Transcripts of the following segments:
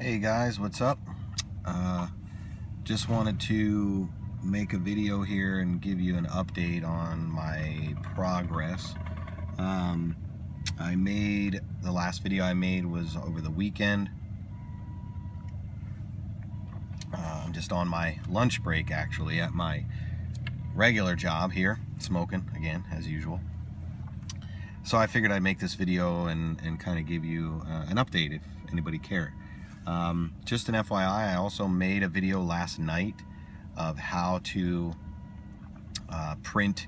Hey guys, what's up? Just wanted to make a video here and give you an update on my progress. The last video I made was over the weekend. I'm just on my lunch break actually at my regular job here, smoking again as usual. So I figured I'd make this video and kind of give you an update if anybody cared. Just an FYI, I also made a video last night of how to print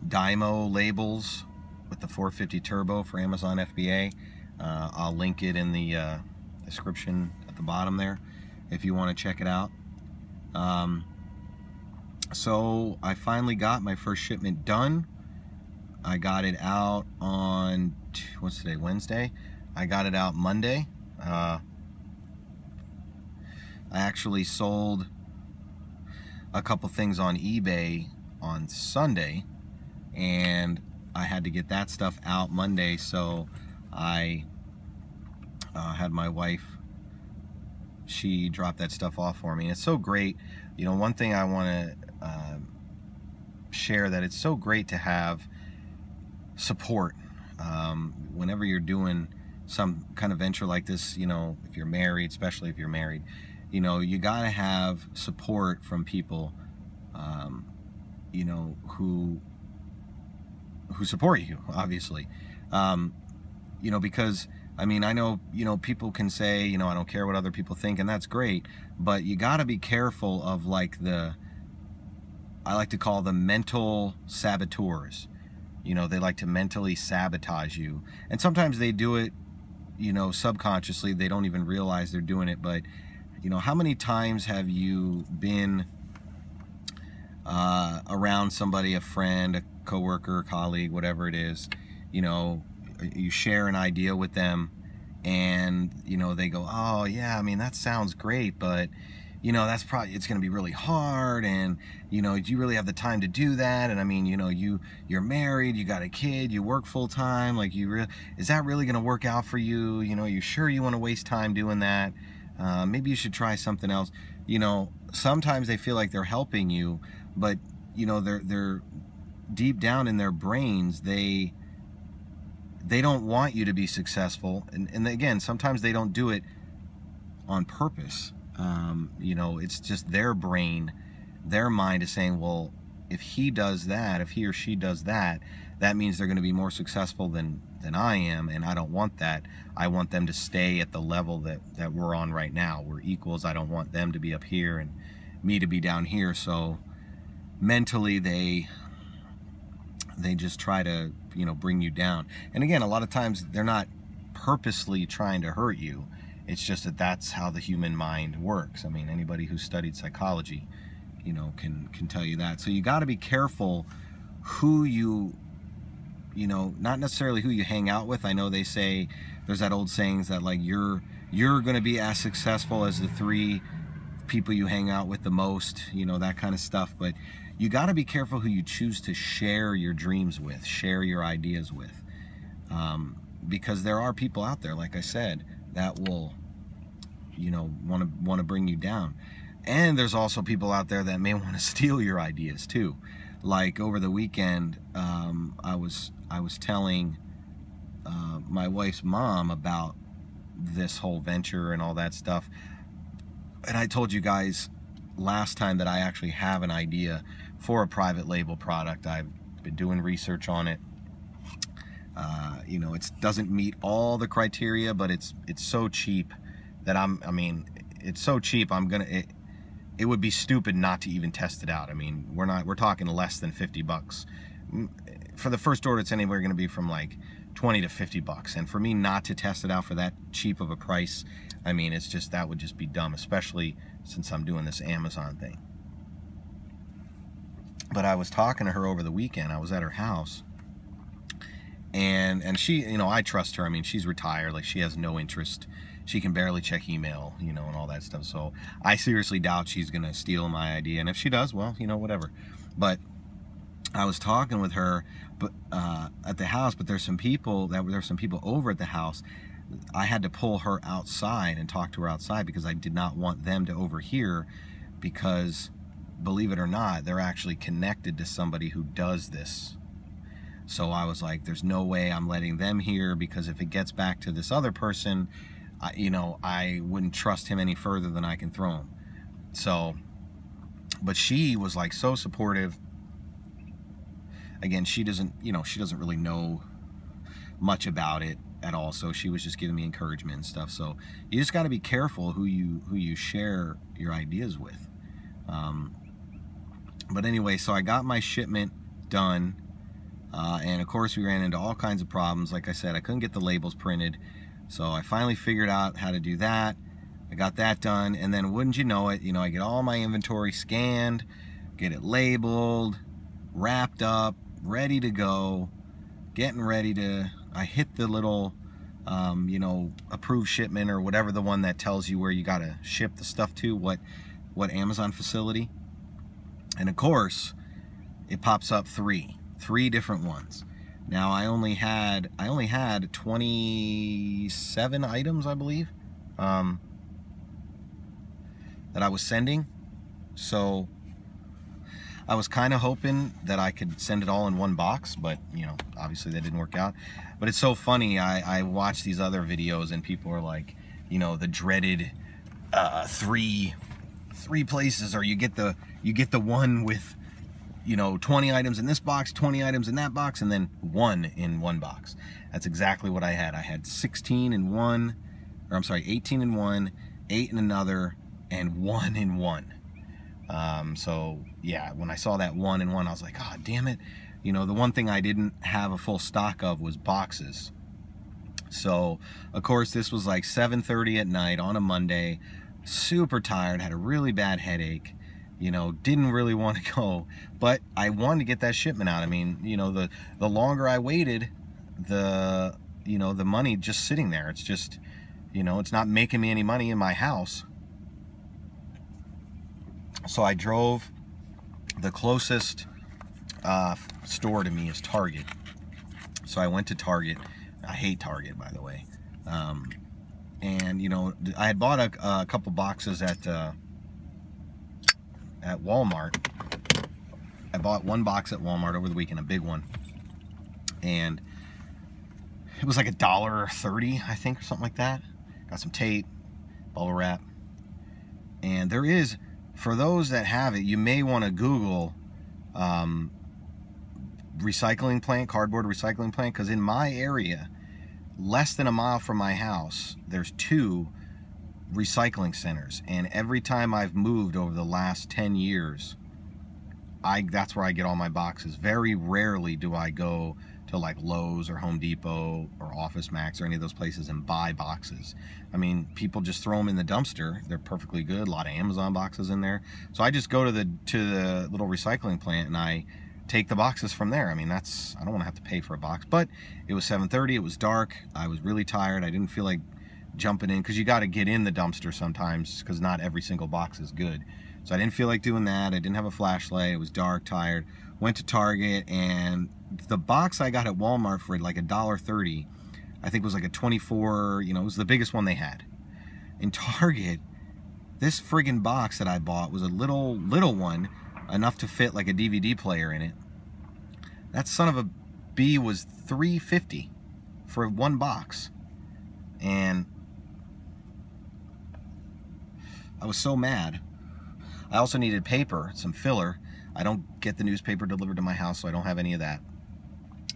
Dymo labels with the 450 turbo for Amazon FBA. I'll link it in the description at the bottom there if you want to check it out. So I finally got my first shipment done. I got it out on, what's today, Wednesday? I got it out Monday. I actually sold a couple things on eBay on Sunday, and I had to get that stuff out Monday, so I had my wife, she dropped that stuff off for me. And it's so great. You know, one thing I want to share, that it's so great to have support whenever you're doing some kind of venture like this. You know, if you're married, especially if you're married, you know, you got to have support from people, you know, who support you, obviously. You know, because, I mean, I know, you know, people can say, you know, I don't care what other people think, and that's great, but you got to be careful of, like, I like to call them mental saboteurs. You know, they like to mentally sabotage you, and sometimes they do it, you know, subconsciously. They don't even realize they're doing it. But you know, how many times have you been around somebody, a friend, a coworker, a colleague, whatever it is, you know, you share an idea with them, and you know, they go, oh yeah, I mean, that sounds great, but you know, it's going to be really hard, and you know, do you really have the time to do that? And I mean, you know, you're married, you got a kid, you work full time, like, is that really going to work out for you? You know, you sure you want to waste time doing that? Maybe you should try something else. You know, sometimes they feel like they're helping you, but you know, they're deep down in their brains, they don't want you to be successful. And again, sometimes they don't do it on purpose. You know, it's just their brain, their mind is saying, well, if he does that, if he or she does that, that means they're going to be more successful than I am, and I don't want that. I want them to stay at the level that we're on right now. We're equals. I don't want them to be up here and me to be down here. So mentally, they just try to, you know, bring you down. And again, a lot of times they're not purposely trying to hurt you. It's just that that's how the human mind works. I mean, anybody who's studied psychology, you know, can tell you that. So you got to be careful who you know, not necessarily who you hang out with. I know they say, there's that old sayings that, like, you're going to be as successful as the 3 people you hang out with the most, you know, that kind of stuff. But you got to be careful who you choose to share your dreams with, share your ideas with, because there are people out there, like I said, that will, you know, want to bring you down. And there's also people out there that may want to steal your ideas too. Like over the weekend, I was telling my wife's mom about this whole venture and all that stuff, and I told you guys last time that I actually have an idea for a private label product. I've been doing research on it. You know, it doesn't meet all the criteria, but it's so cheap that I mean, it's so cheap, it would be stupid not to even test it out. I mean, we're talking less than 50 bucks. For the first order, it's anywhere going to be from like 20 to 50 bucks. And for me not to test it out for that cheap of a price, I mean, it's just, that would just be dumb, especially since I'm doing this Amazon thing. But I was talking to her over the weekend. I was at her house, and she, you know, I trust her. I mean, she's retired, like, she has no interest. She can barely check email, you know, and all that stuff. So I seriously doubt she's gonna steal my idea. And if she does, well, you know, whatever. But I was talking with her, but at the house. But there's some people over at the house I had to pull her outside and talk to her outside because I did not want them to overhear, because believe it or not, they're actually connected to somebody who does this. So I was like, there's no way I'm letting them hear, because if it gets back to this other person, you know, I wouldn't trust him any further than I can throw him. So, but she was like so supportive. Again, she doesn't, you know, she doesn't really know much about it at all, so she was just giving me encouragement and stuff. So you just got to be careful who you share your ideas with. But anyway, so I got my shipment done, and of course we ran into all kinds of problems. Like I said, I couldn't get the labels printed, so I finally figured out how to do that. I got that done, and then wouldn't you know it, you know, I get all my inventory scanned, get it labeled, wrapped up, ready to go, getting ready to, I hit the little, you know, approved shipment, or whatever, the one that tells you where you got to ship the stuff to, what Amazon facility. And of course, it pops up three different ones. Now I only had 27 items, I believe, that I was sending. So I was kind of hoping that I could send it all in one box, but you know, obviously that didn't work out. But it's so funny, I watch these other videos and people are like, you know, the dreaded three places, or you get the one with, you know, 20 items in this box, 20 items in that box, and then one in one box. That's exactly what I had. I had 16 in one, or I'm sorry, 18 in one, 8 in another, and 1 in one. So yeah, when I saw that 1 in one, I was like, oh damn it. You know, the one thing I didn't have a full stock of was boxes. So of course this was like 7:30 at night on a Monday, super tired, had a really bad headache, you know, didn't really want to go, but I wanted to get that shipment out. I mean, you know, the longer I waited, the, you know, the money just sitting there, it's just, you know, it's not making me any money in my house. So I drove, the closest store to me is Target. So I went to Target. I hate Target, by the way. And you know, I had bought a couple boxes at Walmart. I bought one box at Walmart over the weekend, a big one, and it was like $1.30, I think, or something like that. Got some tape, bubble wrap, and there is, for those that have it, you may want to Google recycling plant, cardboard recycling plant, because in my area, less than a mile from my house, there's 2 recycling centers, and every time I've moved over the last 10 years, that's where I get all my boxes. Very rarely do I go to like Lowe's or Home Depot or Office Max or any of those places and buy boxes. I mean, people just throw them in the dumpster. They're perfectly good. A lot of Amazon boxes in there. So I just go to the little recycling plant and I take the boxes from there. I mean, I don't want to have to pay for a box. But it was 7:30. It was dark. I was really tired. I didn't feel like jumping in, because you got to get in the dumpster sometimes, because not every single box is good. So I didn't feel like doing that. I didn't have a flashlight. It was dark, tired. Went to Target, and the box I got at Walmart for like $1.30, I think was like a 24, you know, it was the biggest one they had. In Target, this friggin' box that I bought was a little one, enough to fit like a DVD player in it. That son of a bee was $3.50 for one box. And I was so mad. I also needed paper, some filler. I don't get the newspaper delivered to my house, so I don't have any of that.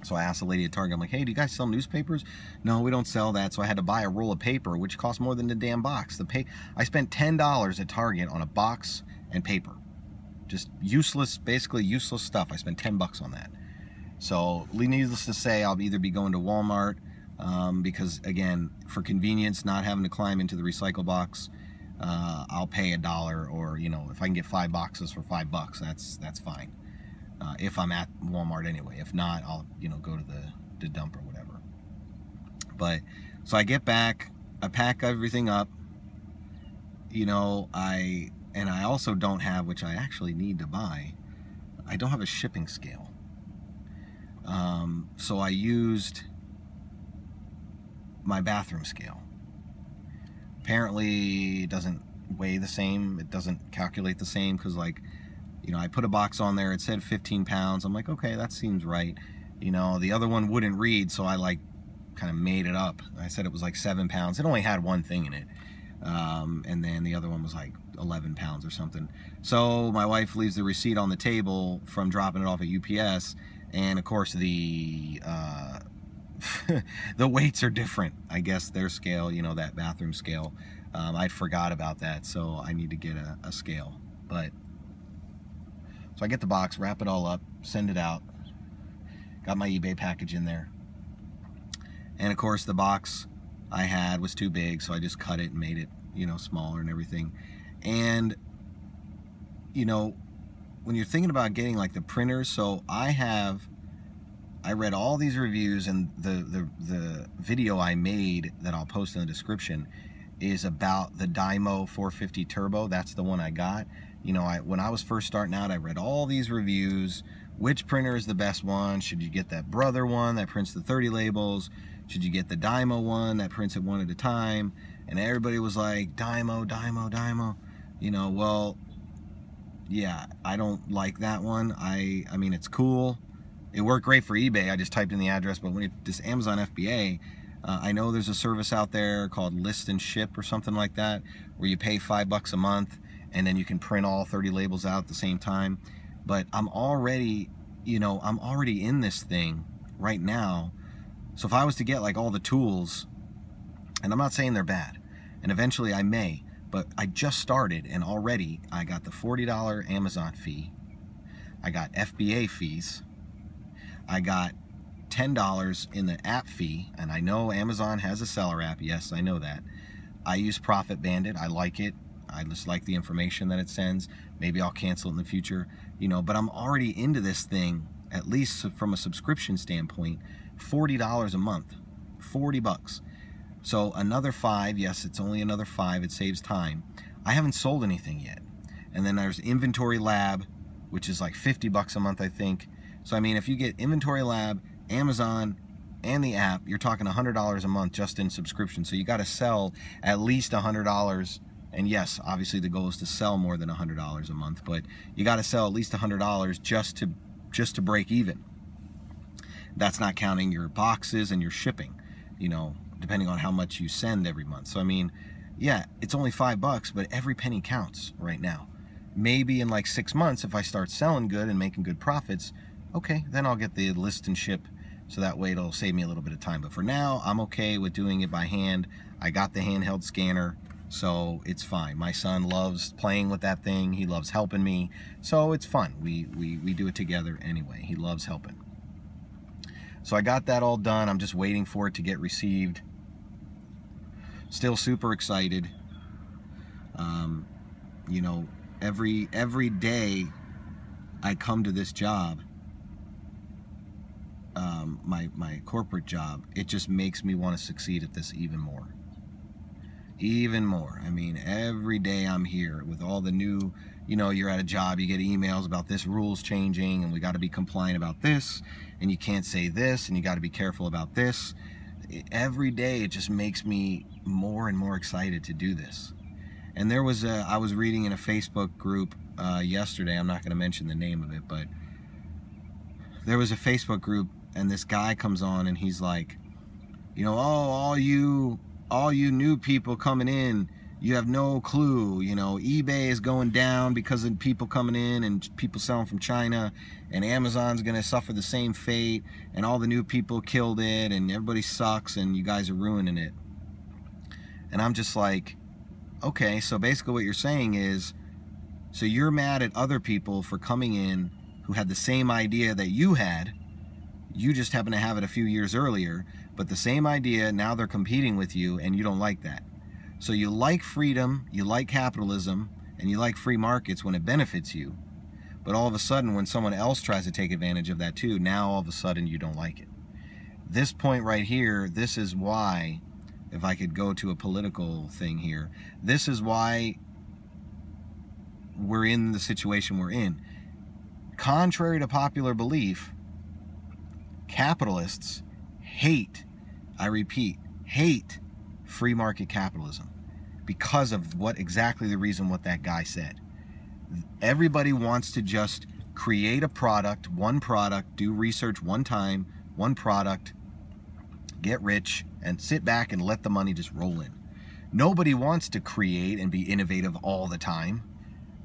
So I asked the lady at Target, I'm like, hey, do you guys sell newspapers? No, we don't sell that. So I had to buy a roll of paper, which cost more than the damn box. I spent $10 at Target on a box and paper. Just useless, basically useless stuff. I spent 10 bucks on that. So needless to say, I'll either be going to Walmart, because again, for convenience, not having to climb into the recycle box, I'll pay $1, or you know, if I can get 5 boxes for $5, that's fine. If I'm at Walmart anyway. If not, I'll, you know, go to the dump or whatever. But so I get back, I pack everything up. You know, I also don't have, which I actually need to buy, I don't have a shipping scale. So I used my bathroom scale. Apparently it doesn't weigh the same, it doesn't calculate the same, because like, you know, I put a box on there, it said 15 pounds. I'm like, okay, that seems right. You know, the other one wouldn't read, so I like kind of made it up. I said it was like 7 pounds. It only had one thing in it. And then the other one was like 11 pounds or something. So my wife leaves the receipt on the table from dropping it off at UPS, and of course the the weights are different. I guess their scale, you know, that bathroom scale, I forgot about that, so I need to get a scale. But so I get the box, wrap it all up, send it out, got my eBay package in there, and of course the box I had was too big, so I just cut it and made it, you know, smaller and everything. And you know, when you're thinking about getting like the printers, so I read all these reviews, and the video I made that I'll post in the description is about the Dymo 450 Turbo. That's the one I got. You know, when I was first starting out, I read all these reviews. Which printer is the best one? Should you get that Brother one that prints the 30 labels? Should you get the Dymo one that prints it one at a time? And everybody was like, Dymo, Dymo, Dymo. You know, well, yeah, I don't like that one. I mean, it's cool. It worked great for eBay. I just typed in the address, but when this Amazon FBA, I know there's a service out there called List and Ship or something like that, where you pay $5 a month, and then you can print all 30 labels out at the same time. But I'm already, you know, I'm already in this thing right now. So if I was to get like all the tools, and I'm not saying they're bad, and eventually I may, but I just started, and already I got the $40 Amazon fee. I got FBA fees. I got $10 in the app fee, and I know Amazon has a seller app. Yes, I know that. I use Profit Bandit. I like it. I just like the information that it sends. Maybe I'll cancel it in the future, you know, but I'm already into this thing, at least from a subscription standpoint, $40 a month, 40 bucks. So another $5, yes, it's only another $5, it saves time. I haven't sold anything yet. And then there's Inventory Lab, which is like 50 bucks a month, I think. So I mean, if you get Inventory Lab, Amazon, and the app, you're talking $100 a month just in subscription. So you got to sell at least $100. And yes, obviously the goal is to sell more than $100 a month, but you got to sell at least $100 just to break even. That's not counting your boxes and your shipping, you know, depending on how much you send every month. So I mean, yeah, it's only $5, but every penny counts right now. Maybe in like 6 months, if I start selling good and making good profits, okay, then I'll get the List and Ship, so that way it'll save me a little bit of time. But for now, I'm okay with doing it by hand. I got the handheld scanner, so it's fine. My son loves playing with that thing. He loves helping me, so it's fun. We do it together anyway. He loves helping. So I got that all done. I'm just waiting for it to get received. Still super excited. You know, every day I come to this job, my corporate job, it just makes me want to succeed at this even more. Even more. I mean, every day I'm here with all the new, you know, you're at a job, you get emails about this rule's changing, and we got to be compliant about this, and you can't say this, and you got to be careful about this. Every day it just makes me more and more excited to do this. And there was I was reading in a Facebook group yesterday, I'm not going to mention the name of it, but there was a Facebook group, and this guy comes on and he's like, you know, oh, all you new people coming in, you have no clue, you know, eBay is going down because of people coming in and people selling from China, and Amazon's going to suffer the same fate, and all the new people killed it, and everybody sucks, and you guys are ruining it. And I'm just like, okay, so basically what you're saying is, so you're mad at other people for coming in who had the same idea that you had. You just happen to have it a few years earlier, but the same idea, now they're competing with you, and you don't like that. So you like freedom, you like capitalism, and you like free markets when it benefits you. But all of a sudden, when someone else tries to take advantage of that too, now all of a sudden you don't like it. This point right here, this is why, if I could go to a political thing here, this is why we're in the situation we're in. Contrary to popular belief, capitalists hate, I repeat, hate free market capitalism because of exactly the reason what that guy said. Everybody wants to just create a product, one product, do research one time, one product, get rich, and sit back and let the money just roll in. Nobody wants to create and be innovative all the time.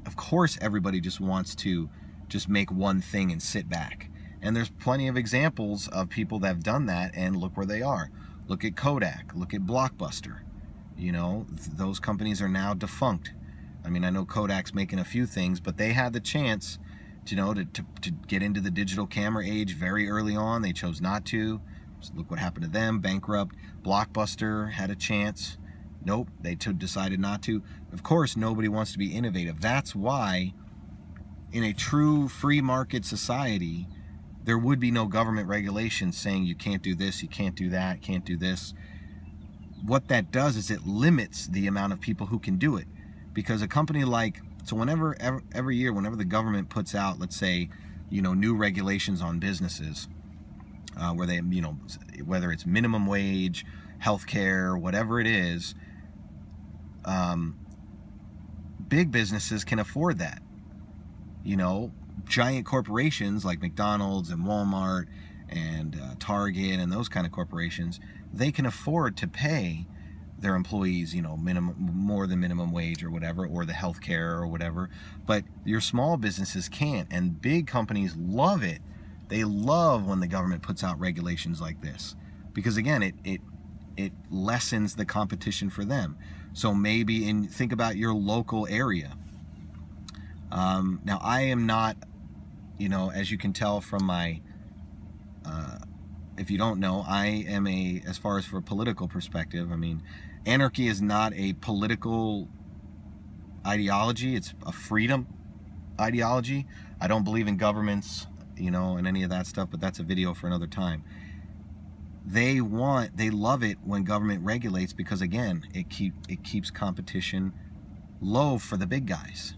Of course, everybody just wants to just make one thing and sit back. And there's plenty of examples of people that have done that, and look where they are. Look at Kodak, look at Blockbuster. You know, those companies are now defunct. I mean, I know Kodak's making a few things, but they had the chance, you know, to get into the digital camera age very early on. They chose not to. So look what happened to them, bankrupt. Blockbuster had a chance. Nope, they decided not to. Of course, nobody wants to be innovative. That's why in a true free market society, there would be no government regulations saying you can't do this, you can't do that, can't do this. What that does is it limits the amount of people who can do it. Because a company like, so whenever, every year, whenever the government puts out, let's say, you know, new regulations on businesses, where they, you know, whether it's minimum wage, healthcare, whatever it is, big businesses can afford that. You know, giant corporations like McDonald's and Walmart and Target and those kind of corporations, they can afford to pay their employees, you know, more than minimum wage or whatever, or the healthcare or whatever. But your small businesses can't, and big companies love it. They love when the government puts out regulations like this, because again, it lessens the competition for them. So maybe think about your local area. Now, I am not, you know, as you can tell from my, if you don't know, I am as far as for a political perspective, I mean, anarchy is not a political ideology, it's a freedom ideology. I don't believe in governments, you know, and any of that stuff, but that's a video for another time. They love it when government regulates, because again, it keeps competition low for the big guys.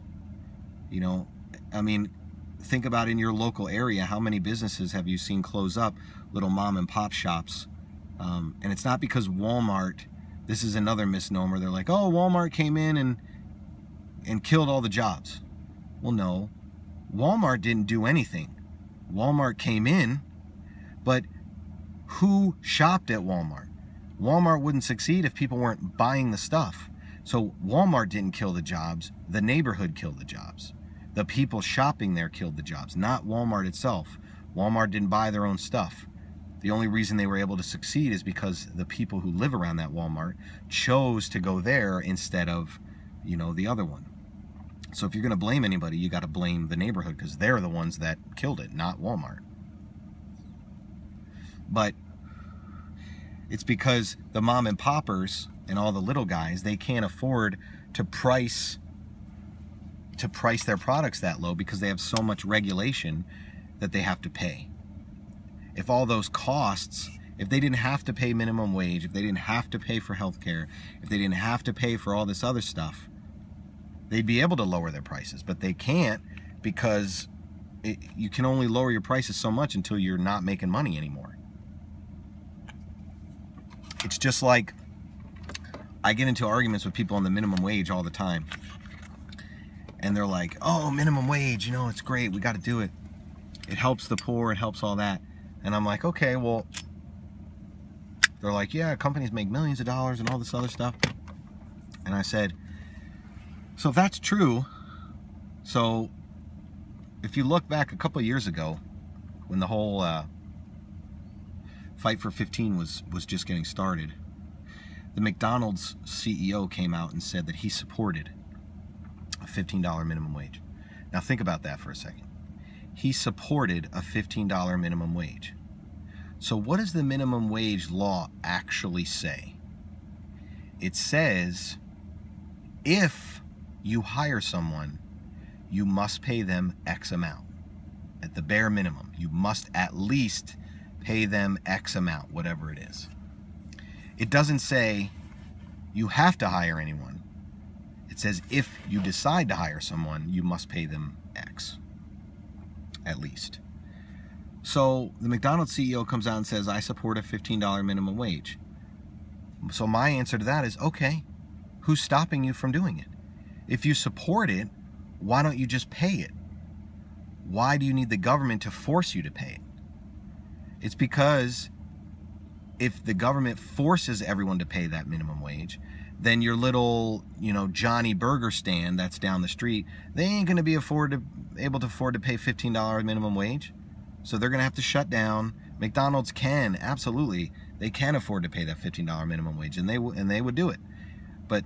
You know, I mean, think about in your local area, how many businesses have you seen close up, little mom and pop shops? And it's not because Walmart, this is another misnomer, they're like, oh, Walmart came in and killed all the jobs. Well, no, Walmart didn't do anything. Walmart came in, but who shopped at Walmart? Walmart wouldn't succeed if people weren't buying the stuff. So Walmart didn't kill the jobs, the neighborhood killed the jobs. The people shopping there killed the jobs, not Walmart itself. Walmart didn't buy their own stuff. The only reason they were able to succeed is because the people who live around that Walmart chose to go there instead of, you know, the other one. So if you're going to blame anybody, you got to blame the neighborhood, because they're the ones that killed it, not Walmart. But it's because the mom and poppers and all the little guys, they can't afford to price their products that low, because they have so much regulation that they have to pay. If all those costs, if they didn't have to pay minimum wage, if they didn't have to pay for healthcare, if they didn't have to pay for all this other stuff, they'd be able to lower their prices. But they can't, because you can only lower your prices so much until you're not making money anymore. It's just like, I get into arguments with people on the minimum wage all the time. And they're like, oh, minimum wage, you know, it's great, we got to do it. It helps the poor, it helps all that. And I'm like, okay, well, they're like, yeah, companies make millions of dollars and all this other stuff. And I said, so if that's true, so if you look back a couple of years ago, when the whole Fight for 15 was just getting started, the McDonald's CEO came out and said that he supported a $15 minimum wage. Now think about that for a second. He supported a $15 minimum wage. So what does the minimum wage law actually say? It says if you hire someone, you must pay them X amount. At the bare minimum, you must at least pay them X amount, whatever it is. It doesn't say you have to hire anyone. It says if you decide to hire someone, you must pay them X, at least. So the McDonald's CEO comes out and says, I support a $15 minimum wage. So my answer to that is, okay, who's stopping you from doing it? If you support it, why don't you just pay it? Why do you need the government to force you to pay it? It's because if the government forces everyone to pay that minimum wage, then your little, Johnny Burger stand that's down the street, they ain't going to be able to afford to pay $15 minimum wage. So they're going to have to shut down. McDonald's can, absolutely, they can afford to pay that $15 minimum wage, and they would do it. But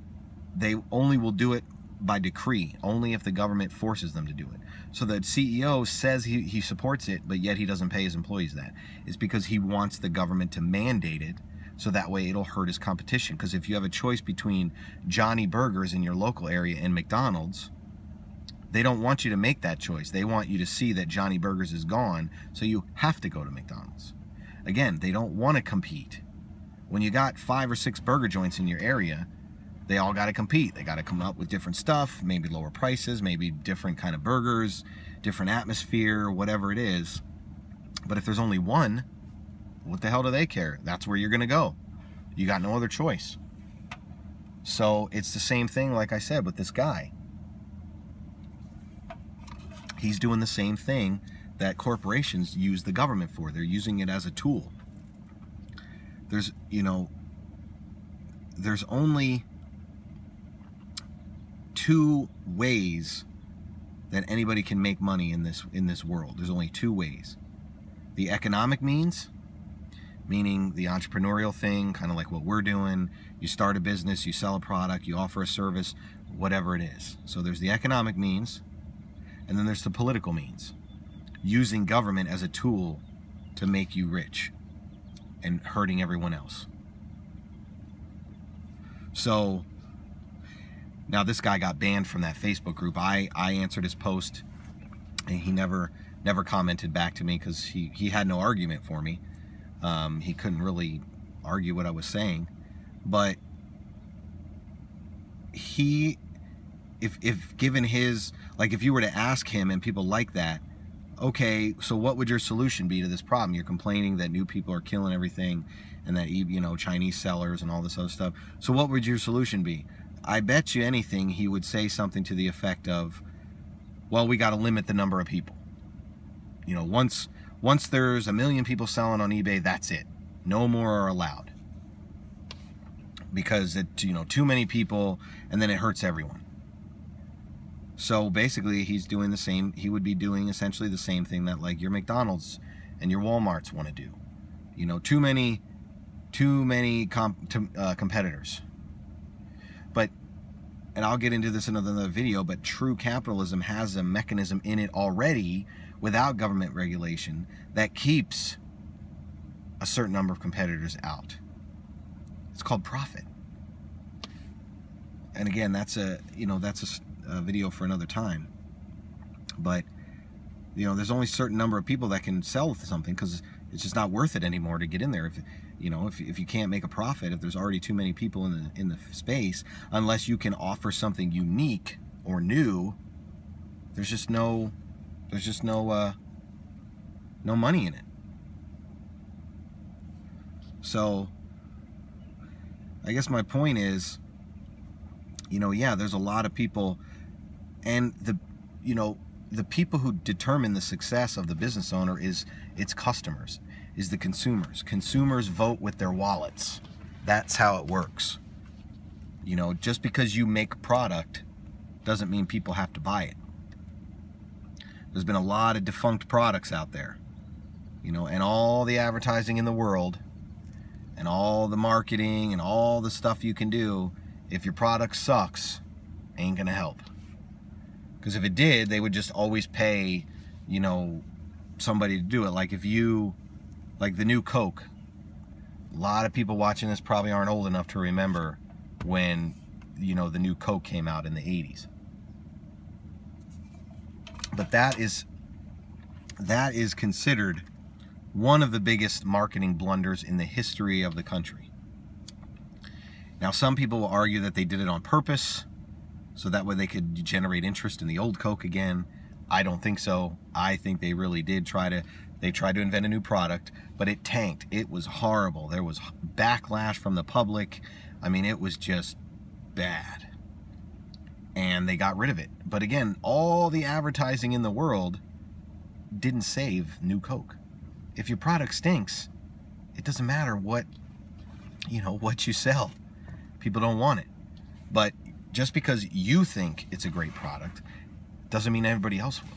they only will do it by decree, only if the government forces them to do it. So the CEO says he supports it, but yet he doesn't pay his employees that. It's because he wants the government to mandate it, so that way it'll hurt his competition. Because if you have a choice between Johnny Burgers in your local area and McDonald's, they don't want you to make that choice. They want you to see that Johnny Burgers is gone, so you have to go to McDonald's. Again, they don't want to compete. When you got 5 or 6 burger joints in your area, they all got to compete. They got to come up with different stuff, maybe lower prices, maybe different kind of burgers, different atmosphere, whatever it is. But if there's only one, what the hell do they care? That's where you're going to go. You got no other choice. So it's the same thing, like I said, with this guy. He's doing the same thing that corporations use the government for. They're using it as a tool. There's only 2 ways that anybody can make money in this world. There's only 2 ways. The economic means, meaning the entrepreneurial thing, kind of like what we're doing. You start a business, you sell a product, you offer a service, whatever it is. So there's the economic means, and then there's the political means. Using government as a tool to make you rich and hurting everyone else. So now this guy got banned from that Facebook group. I answered his post, and he never commented back to me because he had no argument for me. He couldn't really argue what I was saying. But if given his, like, if you were to ask him and people like that, okay, so what would your solution be to this problem? You're complaining that new people are killing everything and that, Chinese sellers and all this other stuff. So what would your solution be? I bet you anything he would say something to the effect of, well, we got to limit the number of people. Once there's 1 million people selling on eBay, that's it. No more are allowed. Because too many people, and then it hurts everyone. So basically, he's doing the same. He would be doing essentially the same thing that, like, your McDonald's and your Walmarts want to do. Too many competitors. But, and I'll get into this in another video, but true capitalism has a mechanism in it already, without government regulation, that keeps a certain number of competitors out. It's called profit. And again, that's a video for another time. But there's only a certain number of people that can sell something, because it's just not worth it anymore to get in there. If you can't make a profit, if there's already too many people in the space, unless you can offer something unique or new, there's just no money in it. So I guess my point is, yeah, there's a lot of people, and the people who determine the success of the business owner is its customers, is the consumers. Consumers vote with their wallets. That's how it works. Just because you make a product doesn't mean people have to buy it. There's been a lot of defunct products out there, and all the advertising in the world, and all the marketing, and all the stuff you can do, if your product sucks, ain't gonna help. Because if it did, they would just always pay, somebody to do it. Like like the new Coke. A lot of people watching this probably aren't old enough to remember when, the new Coke came out in the 80s. But that is considered one of the biggest marketing blunders in the history of the country. Now, some people will argue that they did it on purpose, so that way they could generate interest in the old Coke again. I don't think so. I think they really did try to They tried to invent a new product, but it tanked. It was horrible. There was backlash from the public. I mean, it was just bad. And they got rid of it. But again, all the advertising in the world didn't save New Coke. If your product stinks, it doesn't matter what, what you sell. People don't want it. But just because you think it's a great product doesn't mean everybody else will.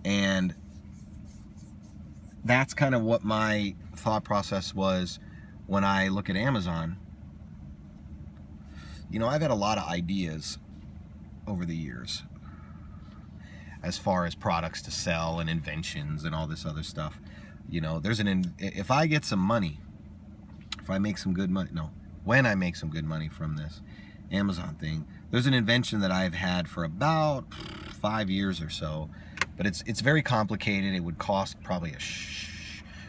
And that's kind of what my thought process was when I look at Amazon. I've had a lot of ideas over the years as far as products to sell and inventions and all this other stuff. If I get some money, if I make some good money, when I make some good money from this Amazon thing, there's an invention that I've had for about 5 years or so, but it's very complicated. It would cost probably a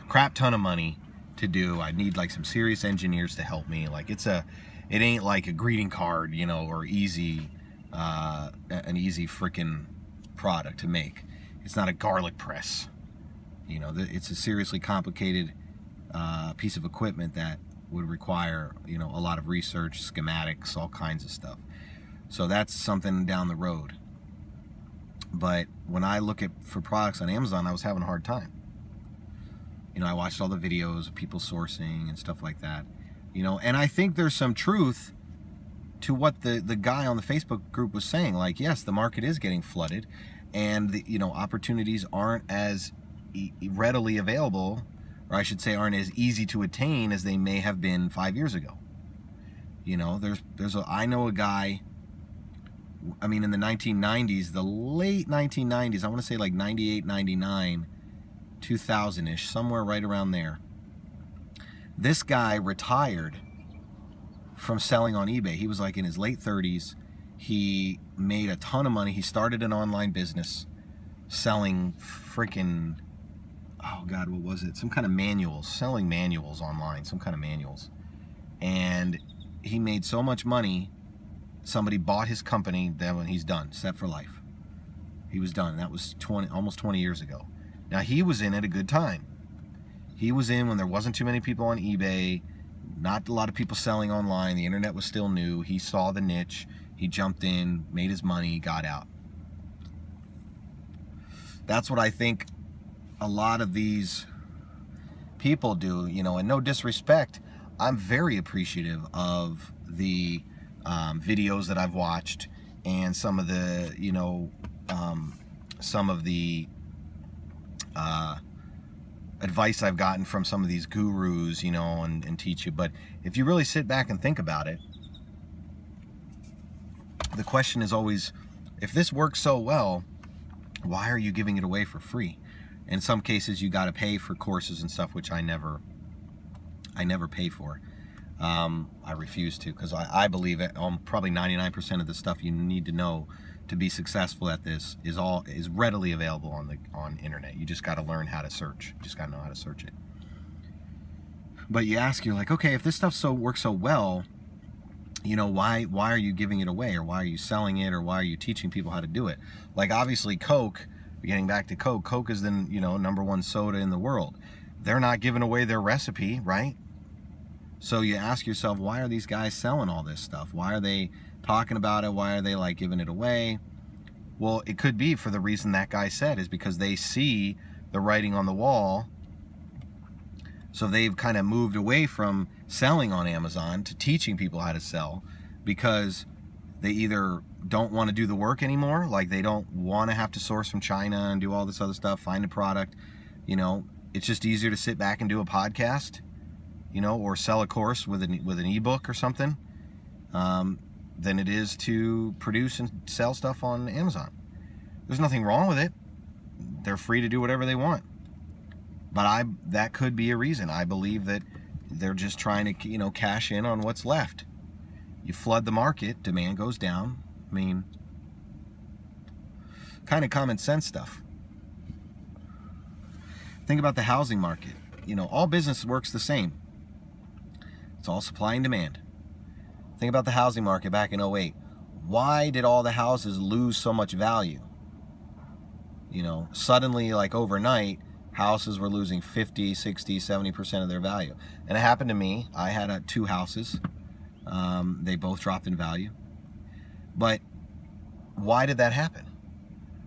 crap ton of money to do. I'd need like some serious engineers to help me. Like it ain't like a greeting card, or an easy freaking product to make. It's not a garlic press. It's a seriously complicated piece of equipment that would require, a lot of research, schematics, all kinds of stuff. So that's something down the road. But when I look for products on Amazon, I was having a hard time. I watched all the videos of people sourcing and stuff like that. And I think there's some truth to what the guy on the Facebook group was saying. Like, yes, the market is getting flooded, and the opportunities aren't as readily available, or I should say aren't as easy to attain as they may have been 5 years ago. I know a guy, in the 1990s, the late 1990s, I want to say like 98, 99, 2000-ish, somewhere right around there. This guy retired from selling on eBay. He was like in his late 30s. He made a ton of money. He started an online business selling freaking, oh God, what was it? Some kind of manuals, selling manuals online, some kind of manuals. And he made so much money, somebody bought his company, then when he's done, set for life. He was done. That was almost 20 years ago. Now, he was in at a good time. He was in when there wasn't too many people on eBay, not a lot of people selling online, the internet was still new. He saw the niche, he jumped in, made his money, got out. That's what I think a lot of these people do, and no disrespect, I'm very appreciative of the videos that I've watched and some of the, advice I've gotten from some of these gurus, and teach you. But if you really sit back and think about it, the question is always, if this works so well, why are you giving it away for free? In some cases, you got to pay for courses and stuff, which I never pay for. I refuse to, because I believe it. Probably 99% of the stuff you need to know to be successful at this is readily available on internet. You just got to learn how to search. You just got to know how to search it. But you ask, you're like, okay, if this stuff works so well, why are you giving it away, or why are you selling it, or why are you teaching people how to do it? Like, obviously, Coke. Getting back to Coke, Coke is the #1 soda in the world. They're not giving away their recipe, right? So you ask yourself, why are these guys selling all this stuff? Why are they talking about it? Why are they like giving it away? Well, it could be for the reason that guy said, is because they see the writing on the wall. So they've kind of moved away from selling on Amazon to teaching people how to sell, because they either don't want to do the work anymore, like they don't want to have to source from China and do all this other stuff, find a product. It's just easier to sit back and do a podcast, or sell a course with an ebook or something, than it is to produce and sell stuff on Amazon. There's nothing wrong with it. They're free to do whatever they want. But that could be a reason. I believe that they're just trying to, cash in on what's left. You flood the market, demand goes down. Kind of common sense stuff. Think about the housing market. All business works the same. It's all supply and demand. Think about the housing market back in 08. Why did all the houses lose so much value? Suddenly, like overnight, houses were losing 50, 60, 70% of their value. And it happened to me. I had 2 houses. They both dropped in value. But why did that happen?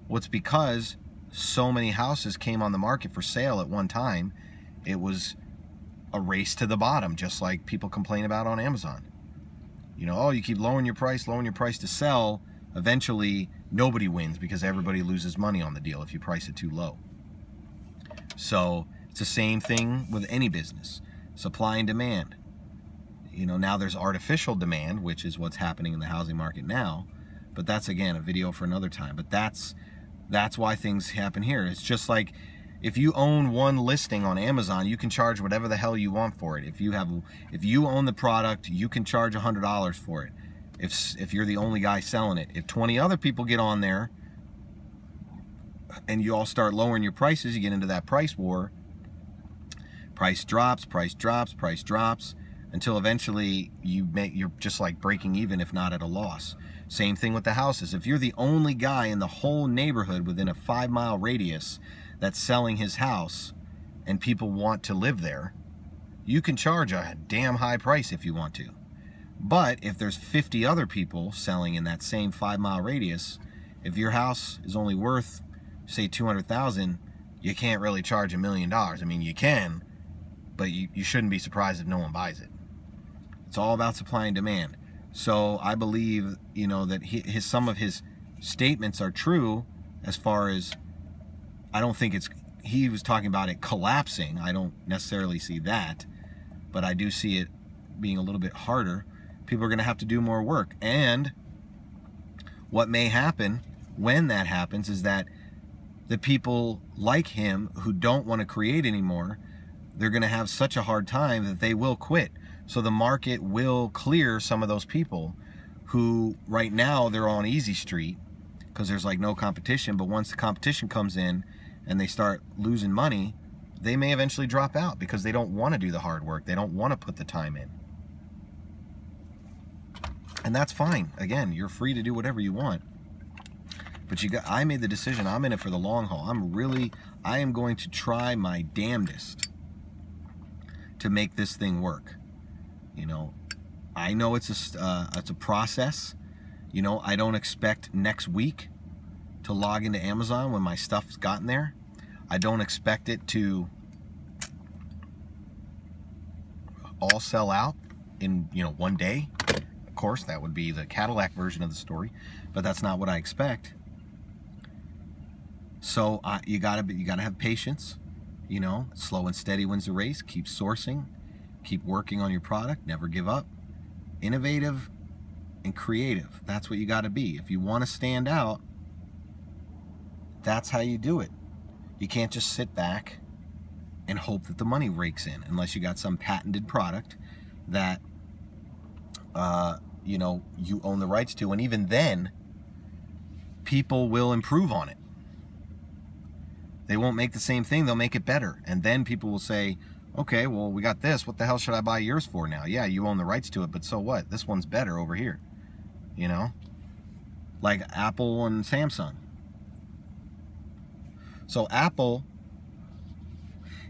Well, it's because so many houses came on the market for sale at one time. It was a race to the bottom, just like people complain about on Amazon. You know, oh, you keep lowering your price to sell. Eventually, nobody wins because everybody loses money on the deal if you price it too low. So it's the same thing with any business. Supply and demand. You know, now there's artificial demand, which is what's happening in the housing market now. But that's, again, a video for another time. But that's why things happen here. It's just like if you own one listing on Amazon, you can charge whatever the hell you want for it. If you own the product, you can charge $100 for it. If you're the only guy selling it. If 20 other people get on there and you all start lowering your prices, you get into that price war. Price drops, price drops, price drops, until eventually you're just like breaking even, if not at a loss. Same thing with the houses. If you're the only guy in the whole neighborhood within a 5-mile radius that's selling his house and people want to live there, you can charge a damn high price if you want to. But if there's 50 other people selling in that same 5-mile radius, if your house is only worth, say, $200,000, you can't really charge $1 million. I mean, you can, but you shouldn't be surprised if no one buys it. It's all about supply and demand. So I believe, you know, that some of his statements are true as far as, I don't think he was talking about it collapsing. I don't necessarily see that, but I do see it being a little bit harder. People are going to have to do more work. And what may happen when that happens is that the people like him who don't want to create anymore, they're going to have such a hard time that they will quit. So the market will clear some of those people who right now they're on easy street because there's like no competition. But once the competition comes in and they start losing money, they may eventually drop out because they don't want to do the hard work. They don't want to put the time in. And that's fine. Again, you're free to do whatever you want. But I made the decision. I'm in it for the long haul. I am going to try my damnedest to make this thing work. You know, I know it's a process. You know, I don't expect next week to log into Amazon when my stuff's gotten there. I don't expect it to all sell out in, you know, one day. Of course, that would be the Cadillac version of the story, but that's not what I expect. So you gotta have patience. You know, slow and steady wins the race. Keep sourcing. Keep working on your product. Never give up. Innovative and creative. That's what you got to be. If you want to stand out, that's how you do it. You can't just sit back and hope that the money rakes in unless you got some patented product that you know, you own the rights to. And even then, people will improve on it. They won't make the same thing. They'll make it better. And then people will say, okay, well, we got this. What the hell should I buy yours for now? Yeah, you own the rights to it, but so what? This one's better over here. You know? Like Apple and Samsung. So Apple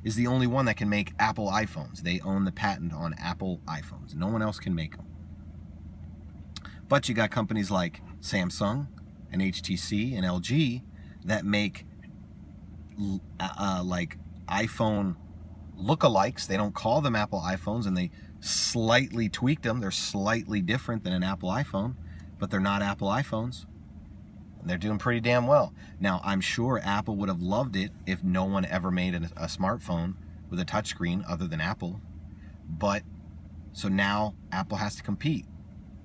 is the only one that can make Apple iPhones. They own the patent on Apple iPhones. No one else can make them. But you got companies like Samsung and HTC and LG that make like iPhone lookalikes. They don't call them Apple iPhones, and they slightly tweaked them. They're slightly different than an Apple iPhone, but they're not Apple iPhones. And they're doing pretty damn well. Now, I'm sure Apple would have loved it if no one ever made a smartphone with a touchscreen other than Apple. But, so now Apple has to compete.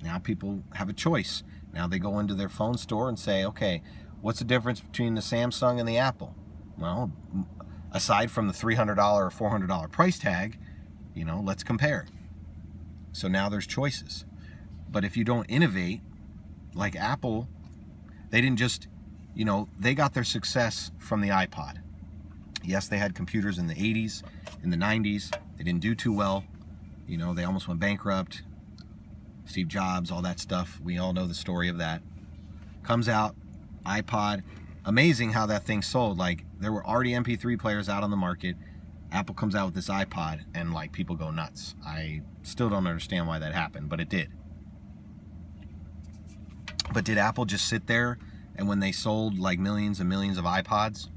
Now people have a choice. Now they go into their phone store and say, okay, what's the difference between the Samsung and the Apple? Well, aside from the $300 or $400 price tag, you know, let's compare. So now there's choices. But if you don't innovate, like Apple, they didn't just, you know, they got their success from the iPod. Yes, they had computers in the 80s, in the 90s. They didn't do too well. You know, they almost went bankrupt. Steve Jobs, all that stuff. We all know the story of that. Comes out, iPod, amazing how that thing sold. Like, there were already MP3 players out on the market. Apple comes out with this iPod, and like, people go nuts. I still don't understand why that happened, but it did. But did Apple just sit there, and when they sold like millions and millions of iPods,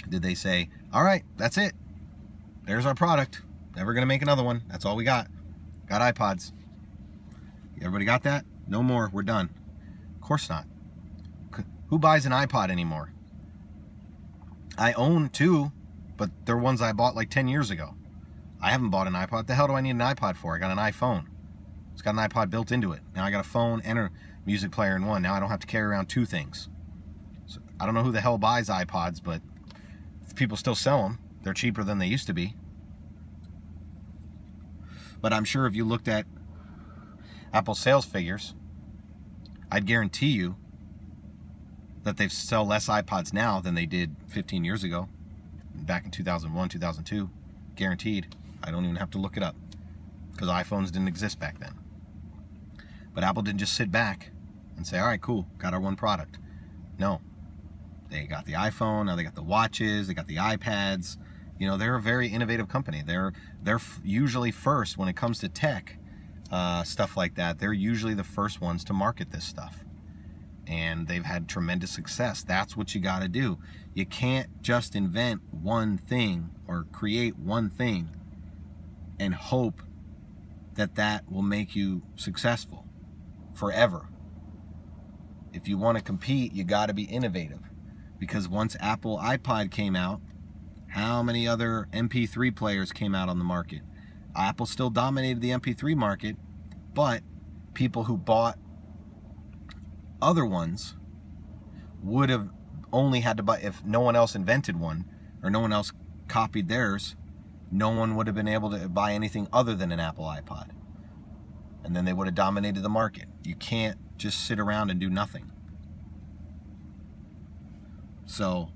did they say, all right, that's it, there's our product, never gonna make another one, that's all we got iPods? Everybody got that? No more, we're done. Of course not. Who buys an iPod anymore? I own two, but they're ones I bought like 10 years ago. I haven't bought an iPod. What the hell do I need an iPod for? I got an iPhone. It's got an iPod built into it. Now I got a phone and a music player in one. Now I don't have to carry around two things. So I don't know who the hell buys iPods, but people still sell them. They're cheaper than they used to be. But I'm sure if you looked at Apple's sales figures, I'd guarantee you that they sell less iPods now than they did 15 years ago, back in 2001, 2002. Guaranteed. I don't even have to look it up, because iPhones didn't exist back then. But Apple didn't just sit back and say, all right, cool, got our one product. No. They got the iPhone, now they got the watches, they got the iPads. You know, they're a very innovative company. They're usually first when it comes to tech, stuff like that. They're usually the first ones to market this stuff. And they've had tremendous success. That's what you got to do. You can't just invent one thing or create one thing and hope that that will make you successful forever. If you want to compete, you got to be innovative. Because once Apple iPod came out, how many other MP3 players came out on the market? Apple still dominated the MP3 market, but people who bought other ones would have only had to buy, if no one else invented one or no one else copied theirs, no one would have been able to buy anything other than an Apple iPod. And then they would have dominated the market. You can't just sit around and do nothing. So,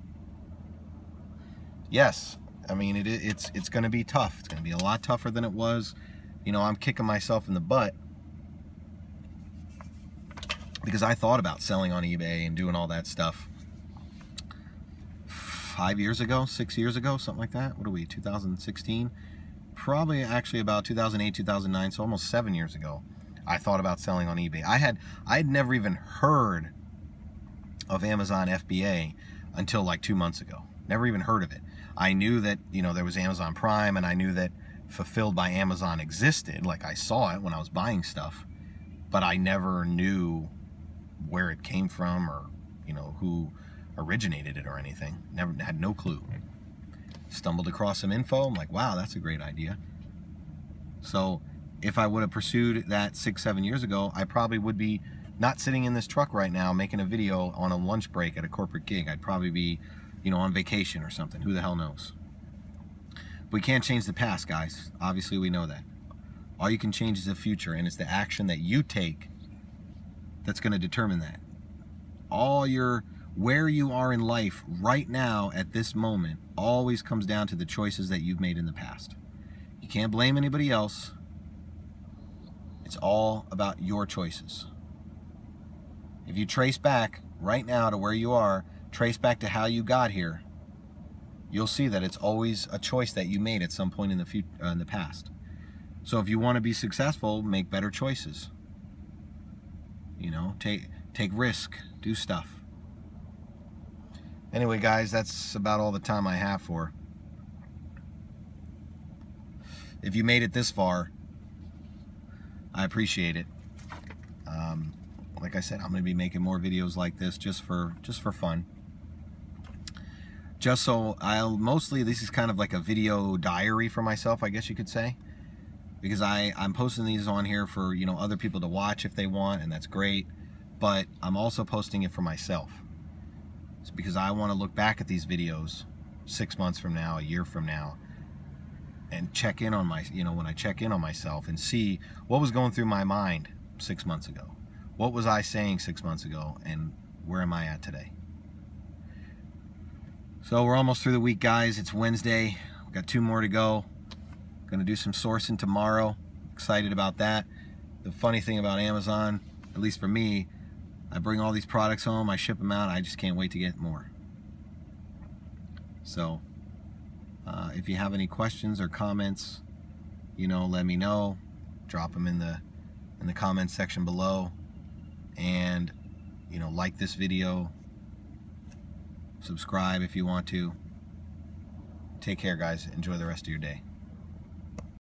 yes, I mean, it's going to be tough. It's going to be a lot tougher than it was. You know, I'm kicking myself in the butt because I thought about selling on eBay and doing all that stuff 5 years ago, 6 years ago, something like that. What are we, 2016? Probably actually about 2008, 2009, so almost 7 years ago, I thought about selling on eBay. I had never even heard of Amazon FBA until like 2 months ago. Never even heard of it. I knew that, you know, there was Amazon Prime, and I knew that Fulfilled by Amazon existed. Like, I saw it when I was buying stuff, but I never knew where it came from or, you know, who originated it or anything. Never had no clue. Stumbled across some info. I'm like, wow, that's a great idea. So if I would have pursued that 6-7 years ago, I probably would be not sitting in this truck right now making a video on a lunch break at a corporate gig. I'd probably be, you know, on vacation or something. Who the hell knows? We can't change the past, guys. Obviously, we know that. All you can change is the future, and it's the action that you take that's going to determine that. Where you are in life right now at this moment always comes down to the choices that you've made in the past. You can't blame anybody else. It's all about your choices. If you trace back right now to where you are, trace back to how you got here, you'll see that it's always a choice that you made at some point in the past. So if you want to be successful, make better choices. You know, take risk, do stuff. Anyway, guys, that's about all the time I have for. If you made it this far, I appreciate it. Like I said, I'm going to be making more videos like this just for fun. Just so mostly this is kind of like a video diary for myself, I guess you could say, because I'm posting these on here for, you know, other people to watch if they want, and that's great. But I'm also posting it for myself. It's because I want to look back at these videos 6 months from now, a year from now, and check in on when I check in on myself and see what was going through my mind 6 months ago. What was I saying 6 months ago, and where am I at today? So we're almost through the week, guys. It's Wednesday. We've got 2 more to go. Gonna do some sourcing tomorrow. Excited about that. The funny thing about Amazon, at least for me, I bring all these products home, I ship them out, I just can't wait to get more. So if you have any questions or comments, you know, let me know. Drop them in the comments section below, and you know, like this video, subscribe if you want to. Take care, guys. Enjoy the rest of your day.